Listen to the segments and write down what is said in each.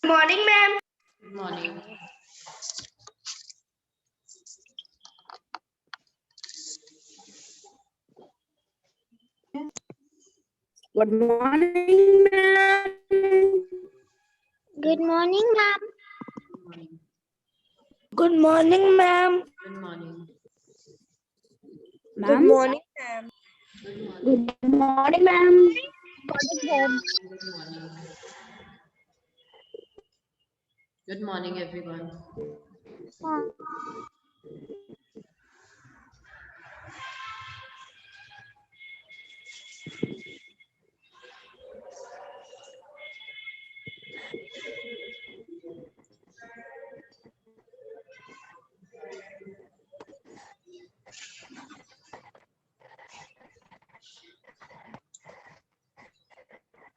Morning, ma'am. Good morning. Good morning, ma'am. Good morning, ma'am. Good morning. Good morning, ma'am. Good morning. Good morning, ma'am. Good morning. Good morning, ma'am. Good morning. Good morning, everyone.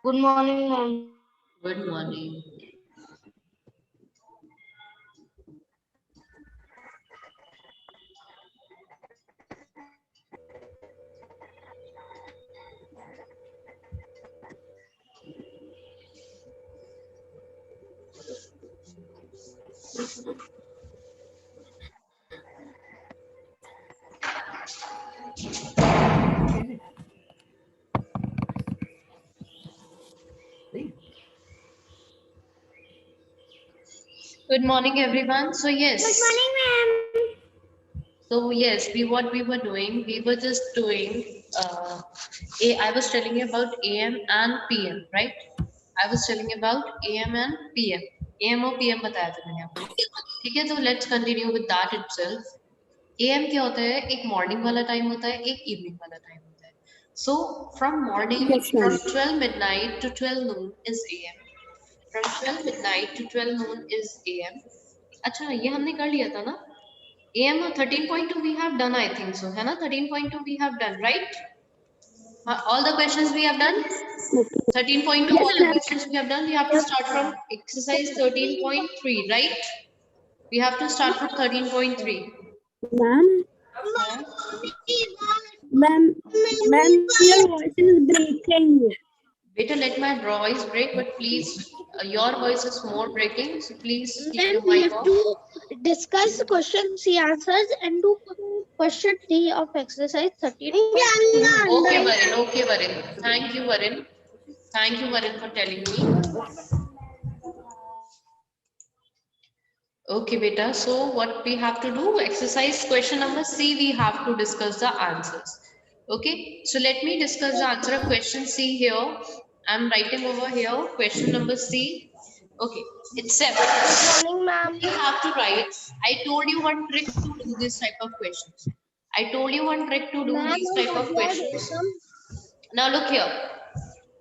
Good morning, ma'am. Good morning. Good morning, everyone. So yes. Good morning, ma'am. So yes, what we were doing, we were just doing. I was telling you about AM and PM, right? I was telling you about AM and PM. AM और PM बताया था मैंने आपको. ठीक है, तो let's continue with that itself. AM क्या होता है? एक मॉर्निंग वाला टाइम होता है, एक इवनिंग वाला टाइम होता है. So from morning, from 12 midnight to 12 noon is AM. From 12 midnight to 12 noon is AM. अच्छा, ये हमने कर लिया था ना? AM 13.2 we have done, I think so, है ना? 13.2 we have done, right? All the questions we have done. 13.2 all the questions we have done. We have to start from exercise 13.3, right? We have to start from 13.3. Ma'am, your voice is breaking. Better let my voice break, but please, your voice is more breaking, so please keep Ma'am, your we mic have off. to discuss question C answers and do question 3 of exercise 13. Okay, Varin. Okay, Varin. Thank you, Varin. Thank you, Varin, for telling me. Okay, beta. So what we have to do? Exercise question number C. We have to discuss the answers. Okay. So let me discuss the answer of question C here. I'm writing over here. Question number C. Okay. It's 7. Good morning, ma'am. You have to write. I told you one trick to do this type of questions. I told you one trick to do these type of questions. Now look here.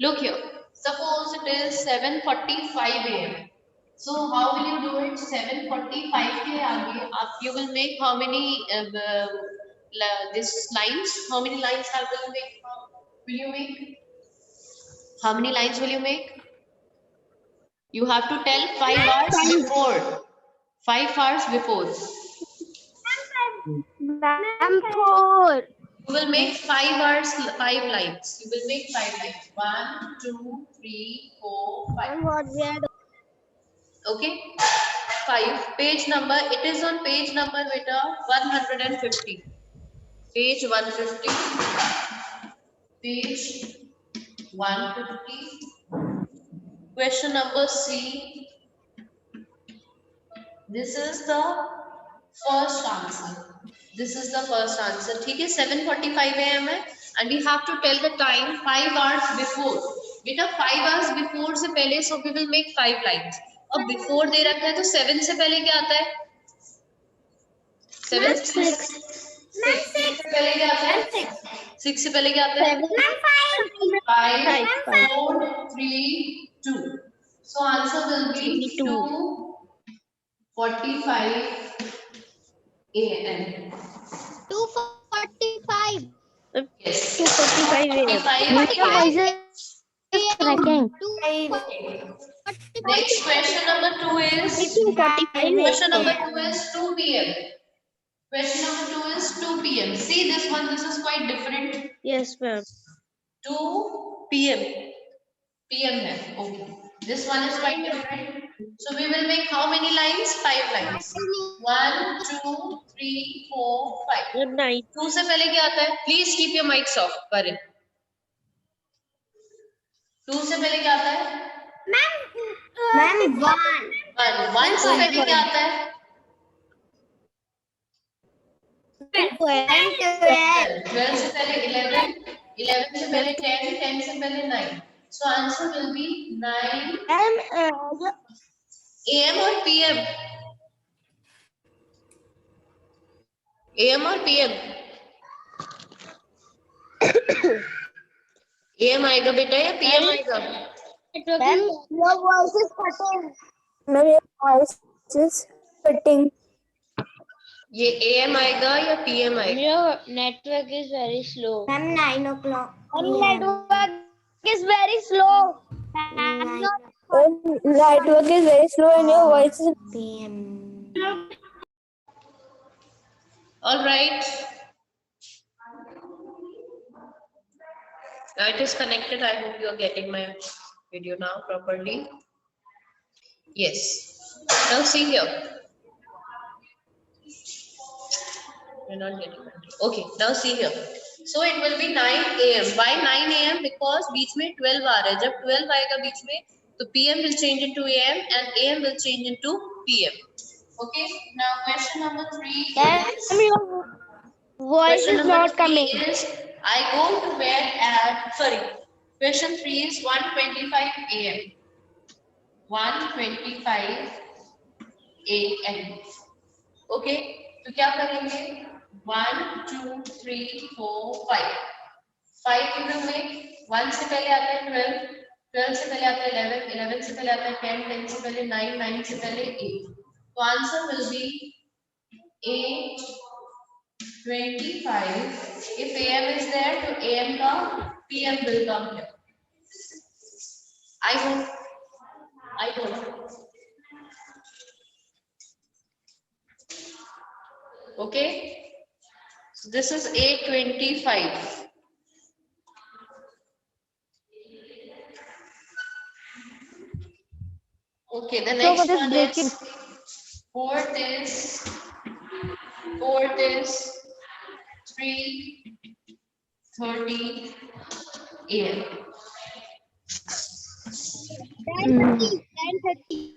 Look here. Suppose it is 7:45 a.m. So how will you do it? 7:45 के आगे आप you will make how many this lines? How many lines will you make? Will you make? How many lines will you make? You have to tell 5 hours before. 5 hours before. Ma'am, 4. You will make 5 hours, 5 lines. You will make 5 lines. 1, 2, 3, 4, 5. What we are Okay. 5. Page number. It is on page number beta 150. Page 150. Page 150. Question number C. This is the first answer. This is the first answer. ठीक है, 7:45 a.m. है and we have to tell the time 5 hours before. बेटा 5 hours before से पहले, so we will make 5 lines. अब before दे रखा है तो 7 से पहले क्या आता है? 7 से 6 से पहले क्या आता है? 6 से पहले क्या आता है? 5, 4, 3, 2. So answer will be 2:45 a.m. 2:45. Yes. 2:45 a.m. 2:45 a.m. Cracking. Next question number 2 is 2:45 question number 2 is 2 p.m. Question number 2 is 2 p.m. See this one, this is quite different. Yes, ma'am. 2 p.m. PM है. Okay. This one is quite different. So we will make how many lines? 5 lines. 1, 2, 3, 4, 5. Good night. 2 से पहले क्या आता है? Please keep your mics off. Karan. 2 से पहले क्या आता है? Ma'am, 1. 1 से पहले क्या आता है? 12 से पहले 11 11 से पहले 10 10 से पहले 9. So answer will be 9 AM or PM? AM or PM? AM आएगा बेटा या PM आएगा? Your voice is cutting. Ma'am, your voice is cutting. ये AM आएगा या PM आएगा? Your network is very slow. Ma'am, 9 o'clock. Network is very slow. Network is very slow and your voice is PM. All right. Now it is connected. I hope you are getting my video now properly. Yes. Now see here. You're not getting my video. Okay. Now see here. So it will be 9 AM. Why 9 AM? Because बीच में 12 आ रहा है. जब 12 आएगा बीच में, तो PM will change into AM and AM will change into PM. Okay. Now question number 3 is. Your voice Question is number not 3 coming. is I go to bed at question 3 is 1:25 AM. 1:25 AM. Okay, तो क्या करेंगे? 1 2 3 4 5. 5 we will make 1 से पहले आता है 12, 12 से पहले आता है 11, 11 से पहले आता है 10, 10 से पहले 9, 9 से पहले 8. तो answer will be 8:25. If AM is there, तो AM का PM will come here. I hope. Okay. So this is 8:25. Okay, the next one is fourth is 3:30 AM. 10:30.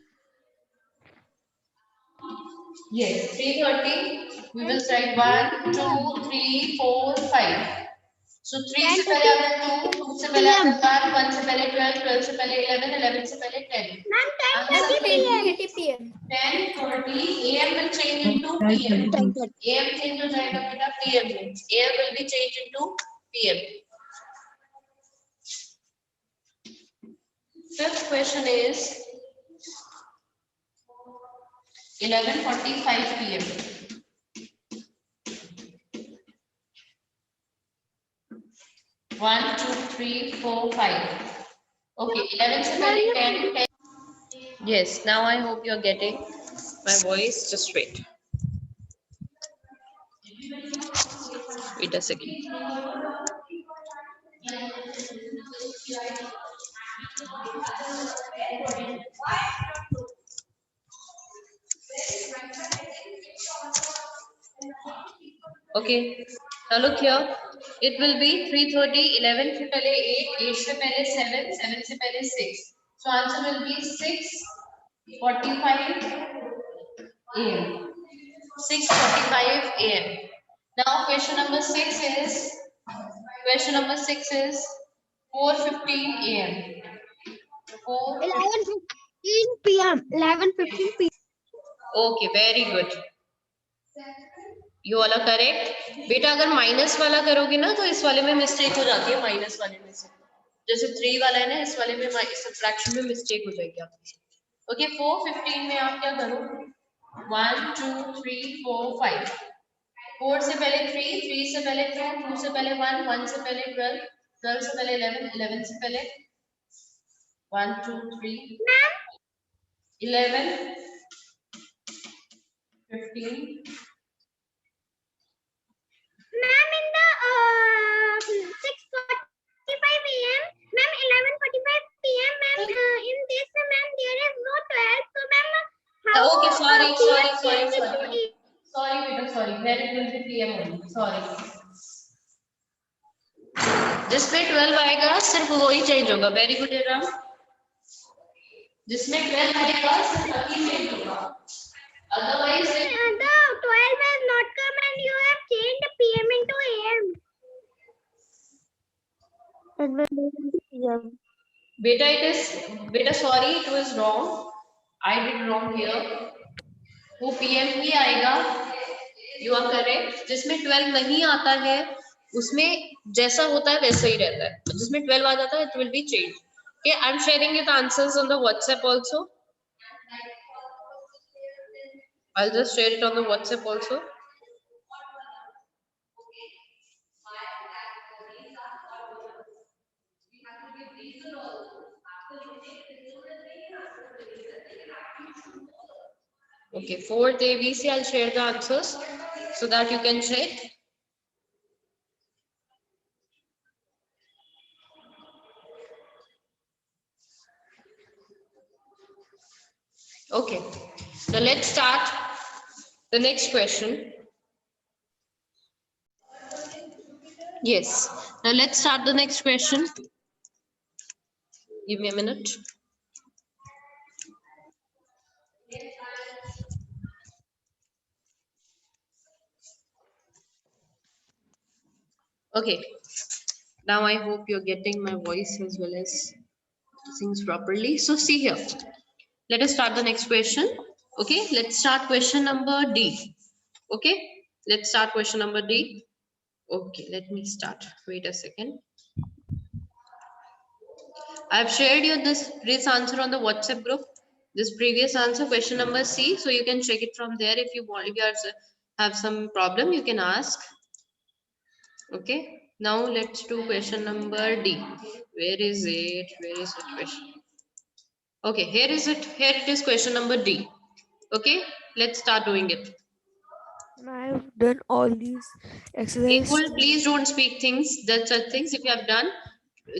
Yes, 3:30. We will write 1, 2, 3, 4, 5. So 3 से पहले आता है 2, 2 से पहले आता है 1, 1 से पहले 12, 12 से पहले 11, 11 से पहले 10. Ma'am, 10:30 PM. 10:30 AM will change into PM. AM change हो जाएगा बेटा PM में. AM will be changed into PM. Fifth question is 11:45 PM. 1, 2, 3, 4, 5. Okay, 11 से पहले 10, 10. Yes, now I hope you are getting my voice. Just wait. Wait a second. Okay, now look here. It will be 3:30, 11 से पहले 8, 8 से पहले 7, 7 से पहले 6. So answer will be 6:45 AM. 6:45 AM. Now question number 6 is 4:15 AM. 4. 11:15 PM. 11:15 PM. Okay, very good. You all are correct. बेटा अगर minus वाला करोगे ना तो इस वाले में मिस्टेक हो जाती है. माइनस वाले में से जैसे 3 वाला है ना, इस वाले में सब्ट्रैक्शन में मिस्टेक हो जाएगी आपकी. ओके, 4:15 में आप क्या करो? 1 2 3 4 5. 4 से पहले 3, 3 से पहले 2, 2 से पहले 1, 1 से पहले 12, 12 से पहले 11, 11 से पहले 1 2 3 11 15. Ma'am, in the 6:45 AM, ma'am, 11:45 PM, ma'am, in this sorry, beta, sorry. Then it will be PM only. Sorry. जिसमें 12 आएगा सिर्फ वही चेंज होगा. Very good Ram. जिसमें 12 आएगा सिर्फ वही चेंज होगा. Otherwise, The 12 has not come and you have changed PM into AM. beta, sorry, it was wrong. I did wrong here. वो PM ही आएगा. You are correct. जिसमें 12 नहीं आता है उसमें जैसा होता है वैसा ही रहता है. जिसमें 12 आ जाता है it will be changed. Okay, I'm sharing you the answers on the WhatsApp also. I'll just share it on the WhatsApp also. Okay, 4th ABC, I'll share the answers so that you can check. Okay, now let's start the next question. Yes, now let's start the next question. Give me a minute. Okay, now I hope you're getting my voice as well as things properly. So see here, let us start the next question. Okay, let's start question number D. Okay, let's start question number D. Okay, let me start. Wait a second. I've shared you this answer on the WhatsApp group. This previous answer, question number C. So you can check it from there. If you want, if you have some problem, you can ask. Okay. Now let's do question number D. Where is it? Where is it? Question. Okay, here is it. Here it is. Question number D. Okay. Let's start doing it. I've done all these exercises. Equal, please don't speak things. That's such things. If you have done,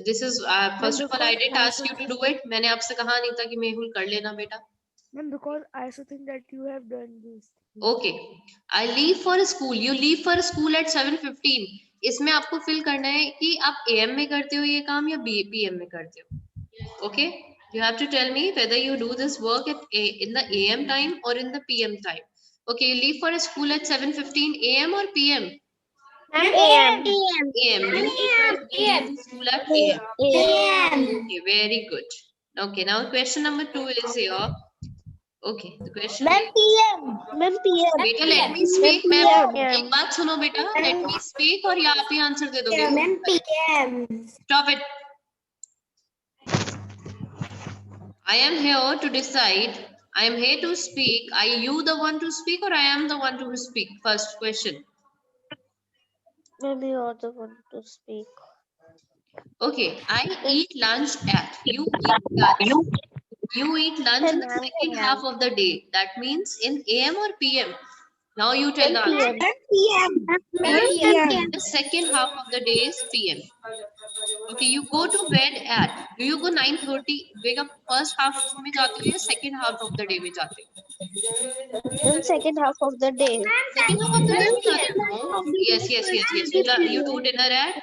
this is first of all, I didn't ask you to do it. मैंने आपसे कहा नहीं था कि मेहुल कर लेना बेटा. Ma'am, because I also think that you have done this. Okay, I leave for school. You leave for school at 7:15. इसमें आपको fill करना है कि आप AM में करते हो ये काम या PM में करते हो. Okay, you have to tell me whether you do this work in the AM time or in the PM time. Okay, you leave for school at 7:15 AM or PM? AM. AM. You leave for school at AM. Okay, very good. Okay, now question number 2 is here. Okay, the question. Ma'am, PM. बेटा let me speak. Ma'am एक बात सुनो बेटा. Let me speak और या आप ही answer दे दोगे. Stop it. I am here to decide. I am here to speak. Are you the one to speak or I am the one to speak? First question. Maybe you're the one to speak. Okay, I eat lunch at. You eat lunch. You eat lunch in the second half of the day. That means in AM or PM. Now you tell the answer. PM. The second half of the day is PM. Okay, you go to bed at. Do you go 9:30? Wake up first half में जाते हो या second half of the day में जाते हो? In second half of the day. Second half of the day में जाते हो? Yes. You do dinner at.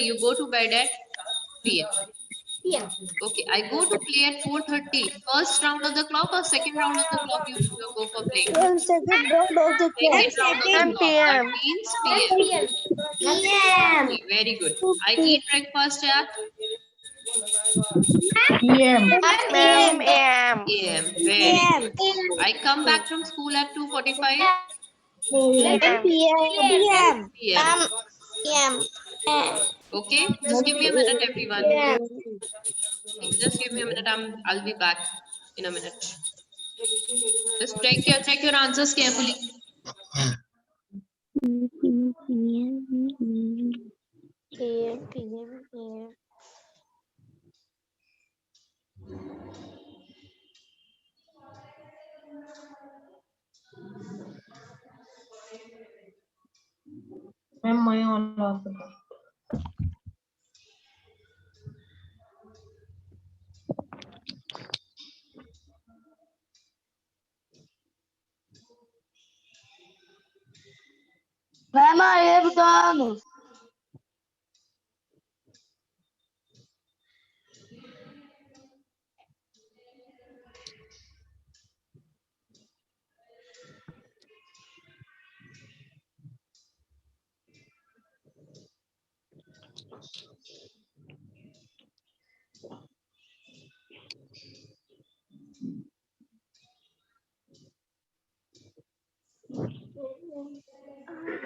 You go to bed at PM. Okay, I go to play at 4:30. First round of the clock or second round of the clock you go for playing? Second round of the Second round of the clock. PM. That means PM. Okay, very good. I eat breakfast at PM. AM. Very good. I come back from school at 2:45 PM. PM. Okay, just give me a minute, everyone. Just give me a minute. I'll be back in a minute. Just check your answers carefully. PM. Ma'am, I have done.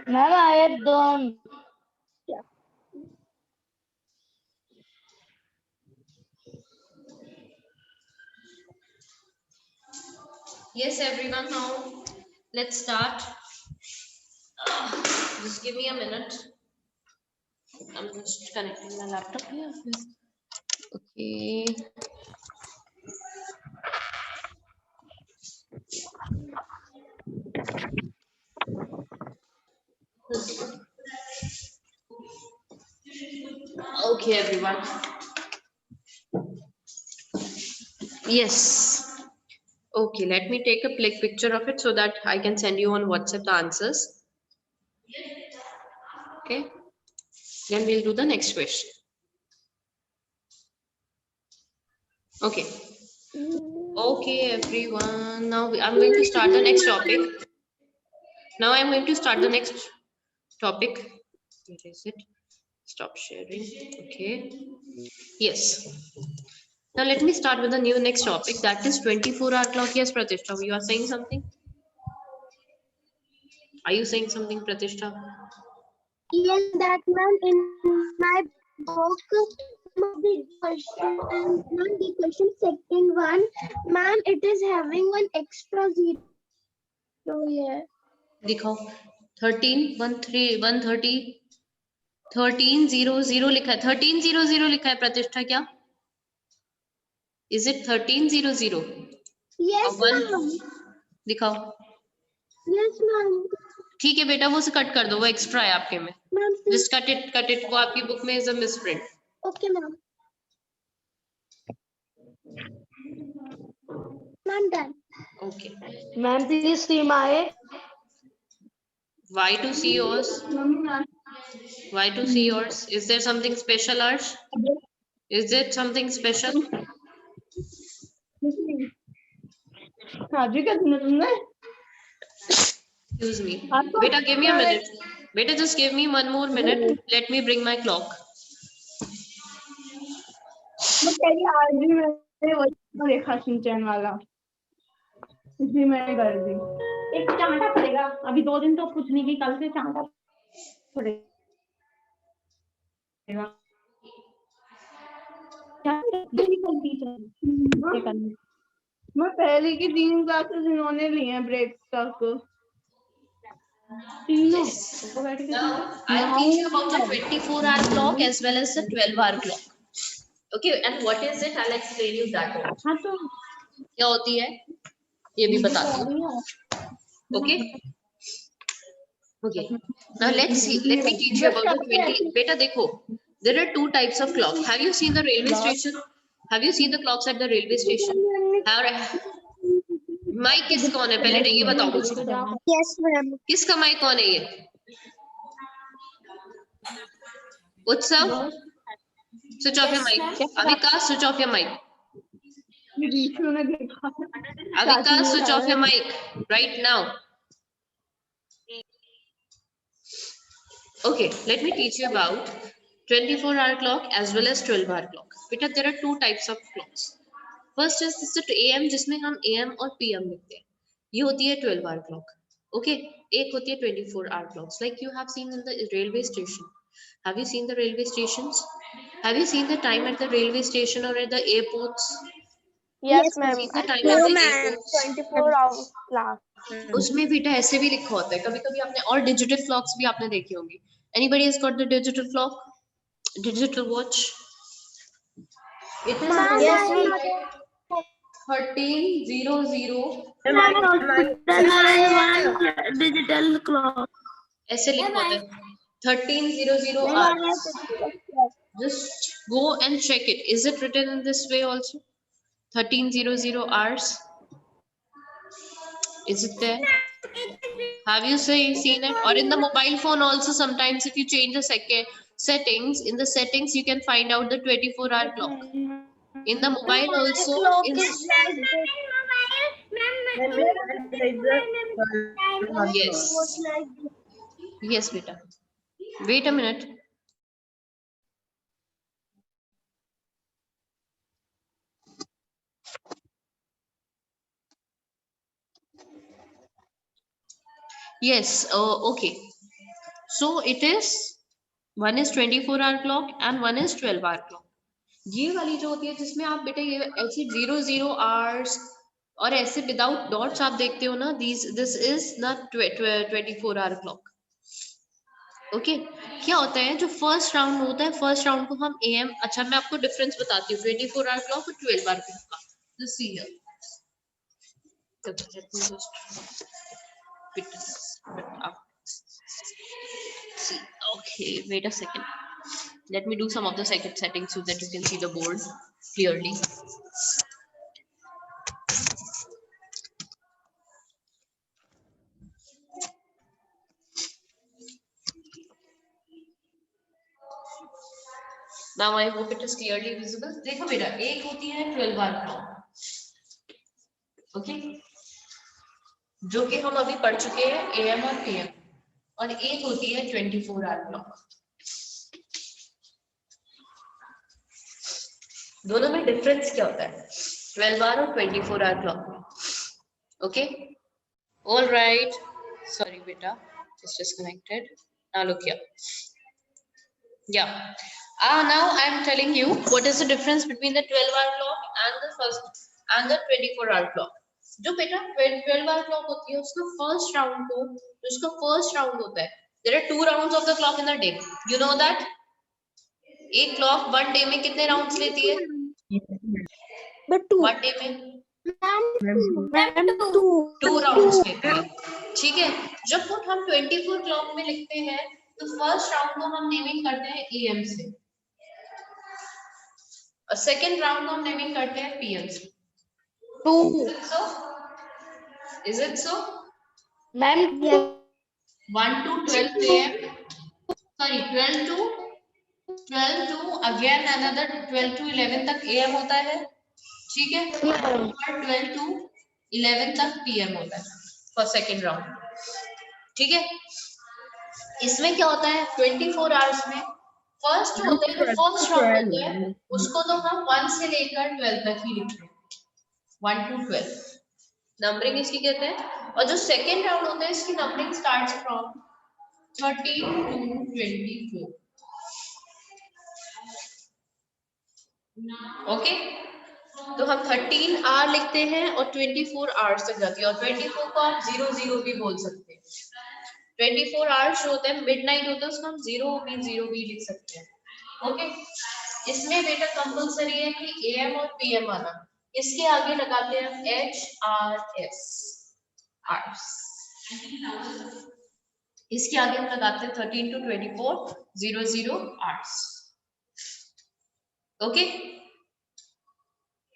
Ma'am, I have done. Yes, everyone, now let's start. Just give me a minute. I'm just connecting my laptop here. Okay. Okay, everyone. Yes. Okay, let me take a picture of it so that I can send you on WhatsApp the answers. Okay. Then we'll do the next question. Okay. Okay, everyone. Now I'm going to start the next topic. Now I'm going to start the next topic. Where is it? Stop sharing. Okay. Yes. Now let me start with the new next topic, that is 24-hour clock. Yes, Pratishtha, you are saying something? Are you saying something, Pratishtha? Yes, that man in my book, the question and the question second one, ma'am, it is having one extra zero here. दिखाओ 13 1300 लिखा है 1300 लिखा है प्रतिष्ठा क्या is it 1300 Yes, ma'am. दिखाओ Yes, ma'am. ठीक है बेटा वो से कट कर दो वो एक्स्ट्रा है आपके में Ma'am, जस्ट कट इट वो आपकी बुक में is a misprint okay, ma'am. Ma'am, done. Okay Ma'am, please see my. why to see yours why to see yours is there something special Arsh is there something special हाजी क्या सुना तुमने? excuse me beta give me a minute beta just give me one more minute let me bring my clock मैं कह रही आज भी मैंने वही देखा शिनचैन वाला इसलिए मैंने कर दी एक चांटा पड़ेगा अभी 2 दिन तो कुछ नहीं की कल से चांटा पड़ेगा मैं पहले की 3 क्लासेस इन्होंने ली हैं ब्रेक तक तीनों now I'll teach you about the 24-hour clock as well as the 12-hour clock okay and what is it I'll explain you that also हाँ तो क्या होती है ये भी बताती हूँ okay okay now let me teach you about the 20 beta देखो there are 2 types of clock have you seen the railway station have you seen the clocks at the railway station mic किस कौन है पहले ये बताओ मुझे Yes, ma'am. किसका mic कौन है ये Utsav switch off your mic Avika switch off your mic Rishu ने देखा Avika switch off your mic right now okay let me teach you about 24-hour clock as well as 12-hour clock because there are 2 types of clocks first is this am जिसमें हम am और pm लिखते हैं ये होती है 12-hour clock okay एक होती है 24-hour clocks like you have seen in the railway station have you seen the railway stations have you seen the time at the railway station or at the airports Yes, ma'am. seen the time at the airports 24 hours class. उसमें बेटा ऐसे भी लिखा होता है कभी कभी आपने और डिजिटल क्लॉक्स भी आपने देखी होंगी anybody has got the digital clock digital watch it is Yes, 1300 Digital clock. ऐसे लिखा होता है 1300 hours just go and check it is it written in this way also 1300 hours is it there Have you seen it? Or in the mobile phone also, sometimes if you change the settings, in the settings you can find out the 24-hour clock. In the mobile also, Clock in, is like this. Was yes, like this. yes, beta. Wait a minute. Yes, okay. So it is, one is 24-hour clock and one is 12-hour clock. ये वाली जो होती है जिसमें आप बेटा ये ऐसे 00 hours और ऐसे विदाउट डॉट्स आप देखते हो ना, दिस इज ना 24-hour clock. ओके क्या होता है जो फर्स्ट राउंड होता है, फर्स्ट राउंड को हम एएम, अच्छा मैं आपको डिफरेंस बताती हूँ 24-hour clock और 12-hour clock का. Just see here. Let me just pick this up. See, okay, wait a second. Let me do some of the second settings so that you can see the board clearly. Now I hope it is clearly visible. देखो बेटा, एक होती है 12-hour clock, okay, जो कि हम अभी पढ़ चुके हैं एएम और पीएम, और एक होती है 24-hour clock. दोनों में डिफरेंस क्या होता है 12-hour और 24-hour clock? Okay, all right. Sorry बेटा, it's disconnected. Now look here. Yeah. Now I'm telling you what is the difference between the 12-hour clock and the 24-hour clock. जो बेटा 12-hour clock होती है उसका first round को, उसका first round होता है, there are 2 rounds of the clock in a day. You know that? एक क्लॉक वन डे में कितने राउंड्स लेती है? वन डे में 2 राउंड्स लेती है. ठीक है, जब हम 24 क्लॉक में लिखते हैं तो फर्स्ट राउंड को हम नेमिंग करते हैं एएम से और सेकेंड राउंड को हम नेमिंग करते हैं पीएम से. Is it so? Ma'am, 1 to 12 a.m. Sorry, 12 to again another 12 to 11 तक AM होता है, ठीक है, और 12 to 11 तक PM होता है फॉर सेकेंड राउंड. ठीक है, इसमें क्या होता है 24 आवर्स में फर्स्ट होते हैं, फर्स्ट राउंड होता है उसको तो हम 1 से लेकर 12 तक ही लिखते हैं, 1 to 12 नंबरिंग इसकी कहते हैं. और जो सेकेंड राउंड होता है इसकी numbering starts from 13 to 24. Okay, तो हम 13 आवर लिखते हैं और 24 आवर्स तक जाती है, और 24 को आप 00 भी बोल सकते हैं. 24 आवर्स जो होते हैं मिडनाइट होता है उसको हम 0 भी लिख सकते हैं. ओके, इसमें बेटा कंपलसरी है कि एएम और पीएम आना. इसके आगे लगाते हैं हम HRS आवर्स, इसके आगे हम लगाते हैं 13 to 24 00 आवर्स. ओके,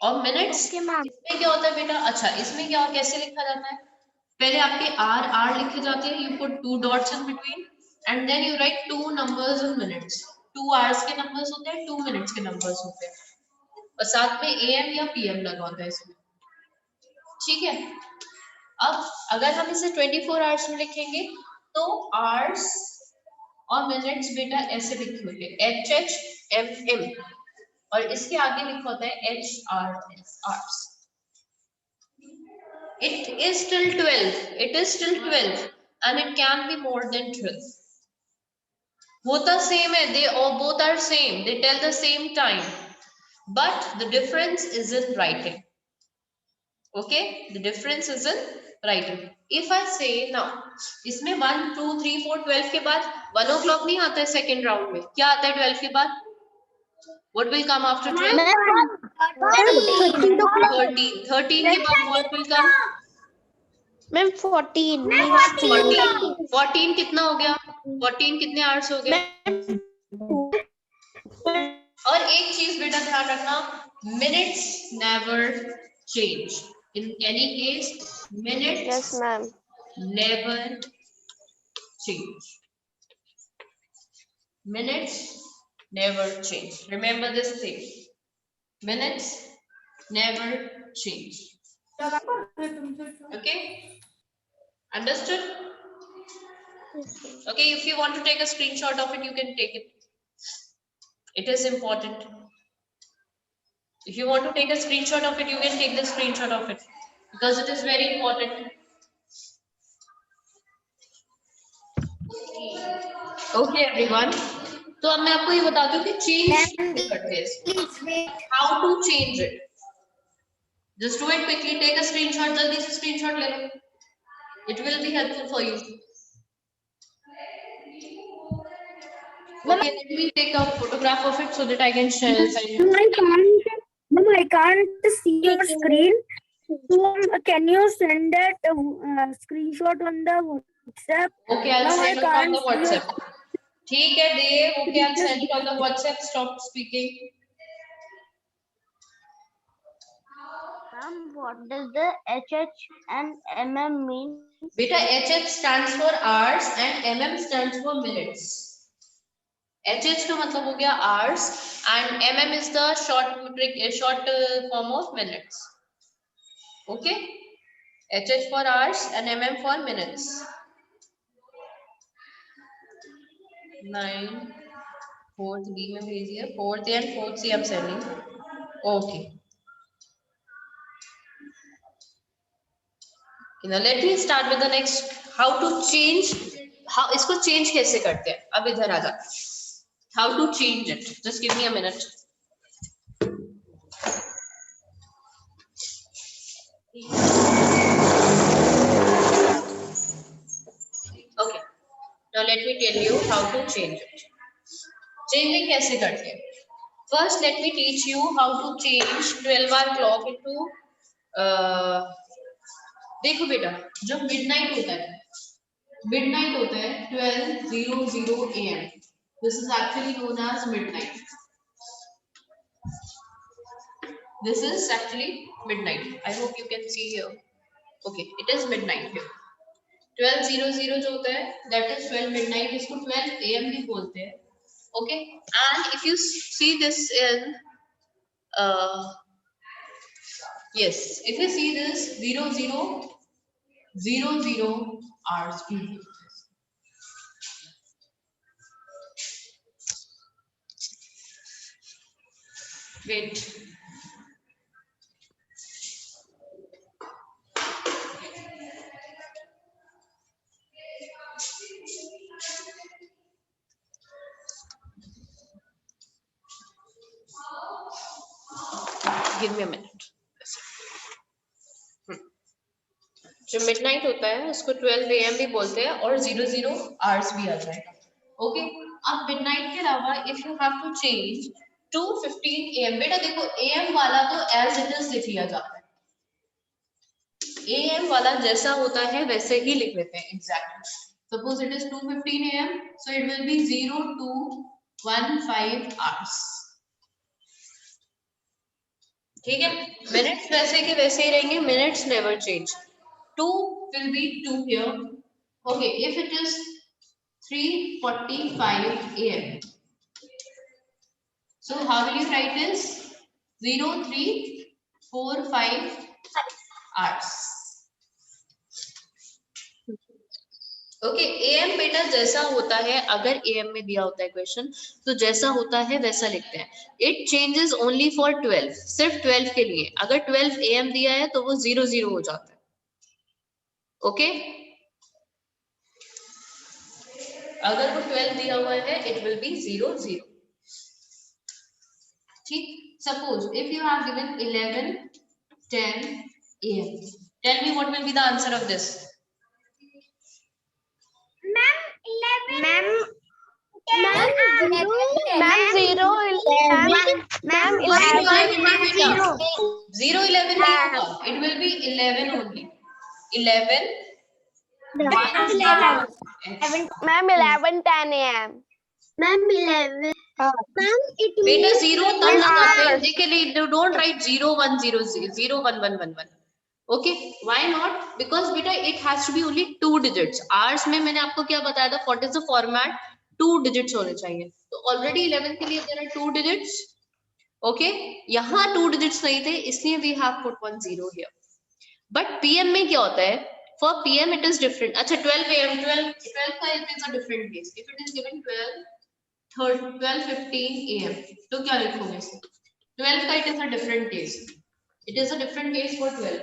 और मिनट्स इसमें क्या होता है बेटा, अच्छा इसमें क्या कैसे लिखा जाता है, पहले आपके आर लिखे जाते हैं, you put 2 dots in between and then you write 2 numbers in minutes. 2 hours के नंबर्स होते हैं, 2 मिनट्स के नंबर्स होते हैं, और साथ में एएम या पीएम लगा होता है इसमें. ठीक है, अब अगर हम इसे 24 आवर्स में लिखेंगे तो आवर्स और मिनट्स बेटा ऐसे लिखे होते हैं HHMM, और इसके आगे लिखा होता है HRS hours. It is still 12. It is still 12 and it can be more than 12. होता सेम है, they all both are same, they tell the same time, but the difference is in writing. Okay, the difference is in writing. If I say now, इसमें 1 2 3 4 12 के बाद 1 o'clock नहीं आता है second round में, क्या आता है 12 के बाद? What will come after 12? 13 के बाद what will come? मैम 14. 14 कितना हो गया? 14 कितने आवर्स हो गए? और एक चीज बेटा ध्यान रखना, minutes never change. In any case minutes never change. Minutes never change. Remember this thing. Minutes never change. Okay? Understood? Okay, if you want to take a screenshot of it, you can take it. It is important. If you want to take a screenshot of it, you can take the screenshot of it because it is very important. Okay, everyone. तो अब मैं आपको ये बता दूं कि change करते हैं how to change it. Just do it quickly. Take a screenshot. जल्दी से screenshot ले लो. It will be helpful for you. Okay, let me take a photograph of it so that I can share. I can't see your screen. So, can you send that screenshot on the WhatsApp? Okay, I'll send it on the WhatsApp. ठीक है, Dev. Okay, I'll send it on the WhatsApp. Stop speaking. Ma'am, what does the HH and MM mean? Beta, HH stands for hours and MM stands for minutes. HH का मतलब हो गया hours and MM is the short form of minutes. Okay? HH for hours and MM for minutes. 9, 4th B में भेजिए, 4th A and 4th C I'm sending. Okay. Now let me start with the next. How to change? How इसको change कैसे करते हैं? अब इधर आ जा. How to change it? Just give me a minute. Okay. Now let me tell you how to change it. Changing कैसे करते हैं? First, let me teach you how to change 12-hour clock into. देखो बेटा, जब midnight होता है 12:00 AM. This is actually known as midnight. This is actually midnight. I hope you can see here. Okay, it is midnight here. 12:00 जो होता है, that is 12 midnight. इसको 12 AM भी बोलते हैं. Okay, and if you see this in yes, if you see this 00:00 hours people. Wait. Give me a minute. जो midnight होता है उसको 12 AM भी बोलते हैं और 00 hours भी आ जाएगा. ओके, अब मिडनाइट के अलावा if you have to change to 15 AM. बेटा देखो AM वाला तो एज इट इज लिख लिया जाता है. AM वाला जैसा होता है वैसे ही लिख लेते हैं exactly. Suppose it is 2:15 AM, so it will B 0215 hours. ठीक है, मिनट्स वैसे के वैसे ही रहेंगे. Minutes never change. 2 will be 2 here. Okay, if it is 3:45 AM, so how will you write this? 0345 hours. Okay, AM बेटा जैसा होता है, अगर AM में दिया होता है क्वेश्चन तो जैसा होता है वैसा लिखते हैं. It changes only for 12, सिर्फ 12 के लिए. अगर 12 AM दिया है तो वो 00 हो जाता है. ओके, अगर वो 12 दिया हुआ है इट विल बी 00. ठीक, suppose if you have given 11:10 AM, tell me what will be the answer of this. Ma'am, 11. Ma'am, 0. Ma'am, 0:11 नहीं होगा, it will be 11 only. 11. Ma'am, 11:10 AM. Ma'am, 11. Ma'am, it बेटा means 0 तब लगाते हैं. देखिए, don't write 0100 011111. Okay, why not? Because बेटा it has to be only 2 digits. आवर्स में मैंने आपको क्या बताया था, what is the format, 2 digits होने चाहिए. तो ऑलरेडी 11 के लिए देयर आर 2 डिजिट्स. ओके, यहाँ 2 डिजिट्स नहीं थे, इसलिए we have put 1 0 here. But PM में क्या होता है, for PM it is different. अच्छा 12 am, 12 का it is a different case. If it is given 12:15 am, तो क्या लिखोगे? 12 का it is a different case. It is a different case for 12.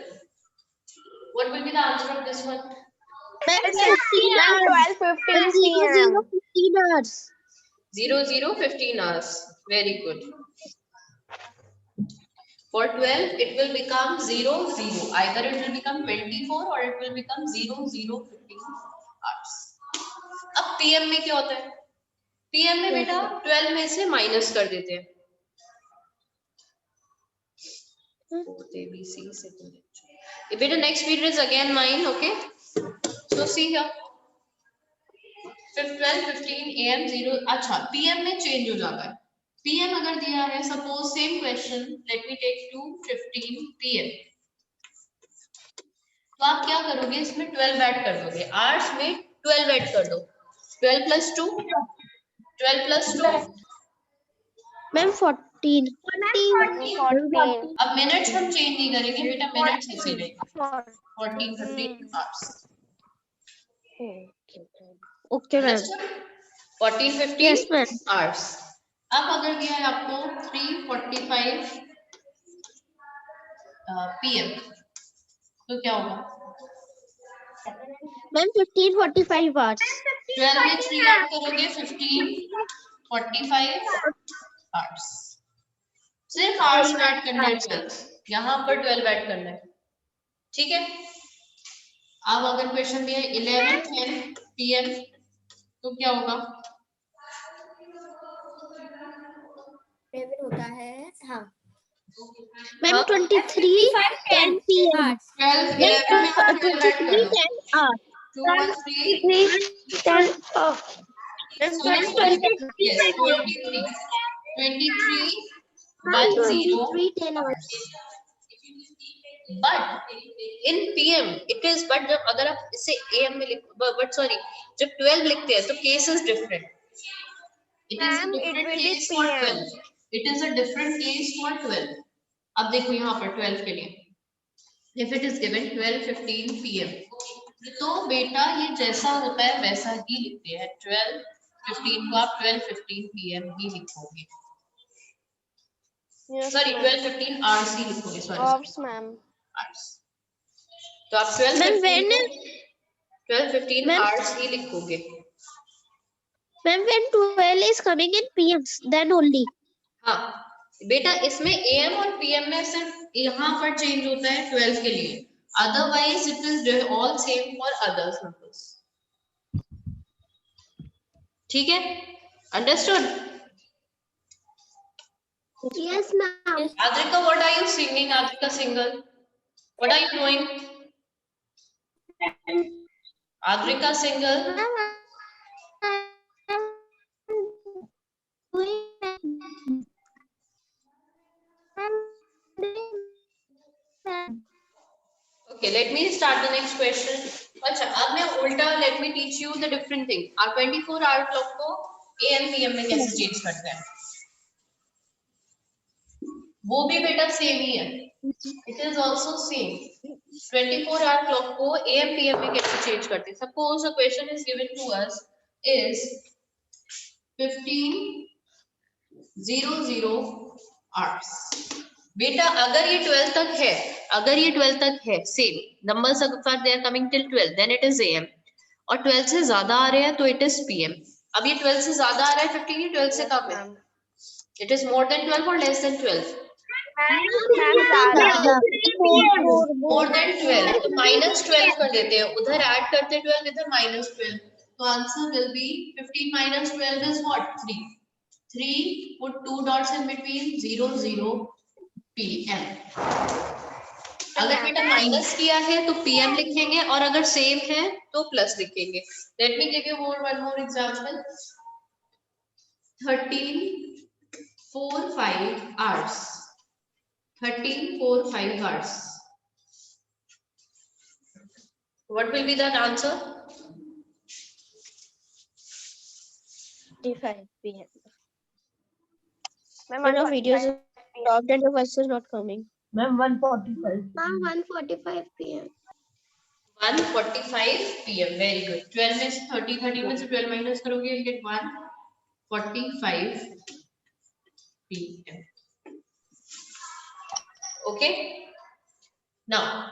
What will be the answer of this one? 15 hours. 12:15 0, p.m. 15 hours. 15 hours. Very good. For 12, it will become 0 0. Either it will become 24 or it will become 0 0 15 hours. अब PM में क्या होता है? PM में बेटा 12 में से minus कर देते हैं. ABC beta next period is again mine. Okay, so see here 12:15 am 0. अच्छा PM में चेंज हो जाता है. PM अगर दिया है, suppose same question, let me take 2:15 PM, तो आप क्या करोगे, इसमें 12 ऐड कर दोगे. आवर्स में 12 ऐड कर दो. 12 plus 2, 12 plus 2. मैम 14. 14. अब मिनट्स हम चेंज नहीं करेंगे बेटा, मिनट्स ऐसे रहेंगे. 14 15 hours. Okay ma'am. 14 15 Yes ma'am. hours. अब अगर दिया है आपको 3:45 PM, तो क्या होगा? Ma'am 15:45 hours. 12 में 3 ऐड करोगे, 15:45 hours. सिर्फ hours में ऐड करना है 12, यहाँ पर 12 ऐड करना है. ठीक है. अब अगर क्वेश्चन दिया 11:10 PM, तो क्या होगा? होता है हाँ मैम 23:10 p.m. 12 11 में 12 ऐड कर दो. 23:10 hours. 2 1 3 10 off. Yes, 23 10 23:10 hours. but in PM it is, but जब अगर आप इसे AM में लिखो, but sorry, जब 12 लिखते हैं तो case is different. It is a Ma'am, it different will be case for PM. 12. It is a different case for 12. अब देखो यहाँ पर 12 के लिए, if it is given 12:15 PM, तो बेटा ये जैसा होता है वैसा ही लिखते हैं. 12:15 को आप 12:15 PM ही लिखोगे. Yes, sorry ma'am. 12:15 hours ही लिखोगे. Sorry Hours, ma'am. hours. तो आप 12:15 Ma'am. hours ही लिखोगे. Ma'am, when 12 is coming in PMs, then only. हाँ बेटा, इसमें AM और PM में सिर्फ यहाँ पर चेंज होता है 12 के लिए. Otherwise it is all same for others numbers. ठीक है? Understood? Yes, ma'am. Adrika, what are you singing? Adrika single. What are you doing? Adrika single. Okay, let me start the next question. अच्छा, अब मैं उल्टा, let me teach you the different thing. आप 24-hour clock को AM PM में कैसे change करते हैं? वो भी बेटा सेम ही है. It is also same. 24-hour clock को AM PM में कैसे चेंज करते हैं? Suppose a question is given to us is 15:00 hours. बेटा अगर ये 12 तक है, अगर ये 12 तक है, सेम नंबर्स अगर they are coming till 12, then it is AM. और 12 से ज्यादा आ रहे हैं तो इट इज PM. अब ये 12 से ज्यादा आ रहा है 15, ये 12 से कम है. इट इज मोर देन 12 और लेस देन 12. मोर देन 12 तो -12 कर देते हैं. उधर ऐड करते हैं 12, इधर -12. तो answer will be 15 minus 12 is what? 3. 3 put 2 dots in between 0 0 PM. अगर बेटा माइनस किया है तो PM लिखेंगे और अगर सेम है तो प्लस लिखेंगे. Let me give you one more example. 13:45 hours. 13:45 hours. What will be that answer? 45 p.m. Ma'am, your video is stopped and your voice is not coming. Ma'am, 1:45 p.m. 1:45 p.m. Very good. 12 में से 30 में से 12 minus करोगे, you'll get 1:45 p.m. Okay. Now,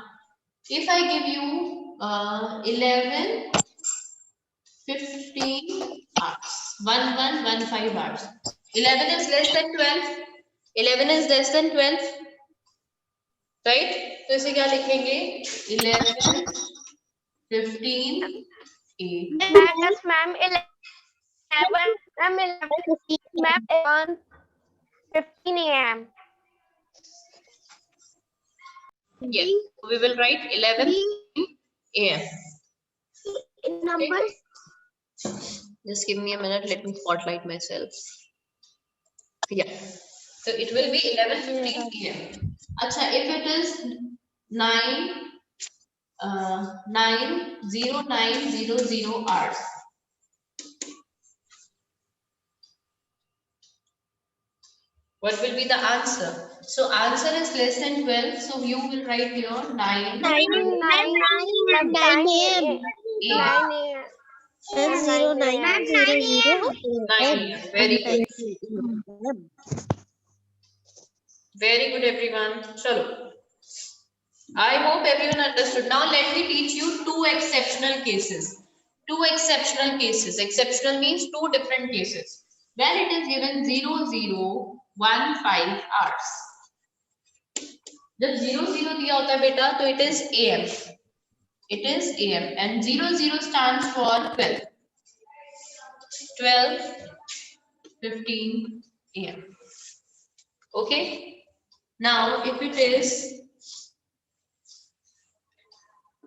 if I give you 11, 15 hours, 15 hours. 11 is less than 12. 11 is less than 12. Right? तो इसे क्या लिखेंगे? 11, 15, 8. That is, ma'am, 11. Ma'am, 15 a.m. Yes. We will write 11 a.m. Numbers. Just give me a minute. Let me spotlight myself. Yeah. So it will be 11:15 p.m. Acha, if it is 9:09:00 hours. What will be the answer? So answer is less than 12. So you will write your 9 9 a.m. 9 a.m. Very good. Very good, everyone. Chalo. I hope everyone understood. Now let me teach you two exceptional cases. Two exceptional cases. Exceptional means two different cases. Where it is given 0015 hours. जब 00 दिया होता है बेटा तो it is AM. It is AM and 00 stands for 12. 12:15 AM. Okay. Now if it is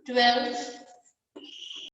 12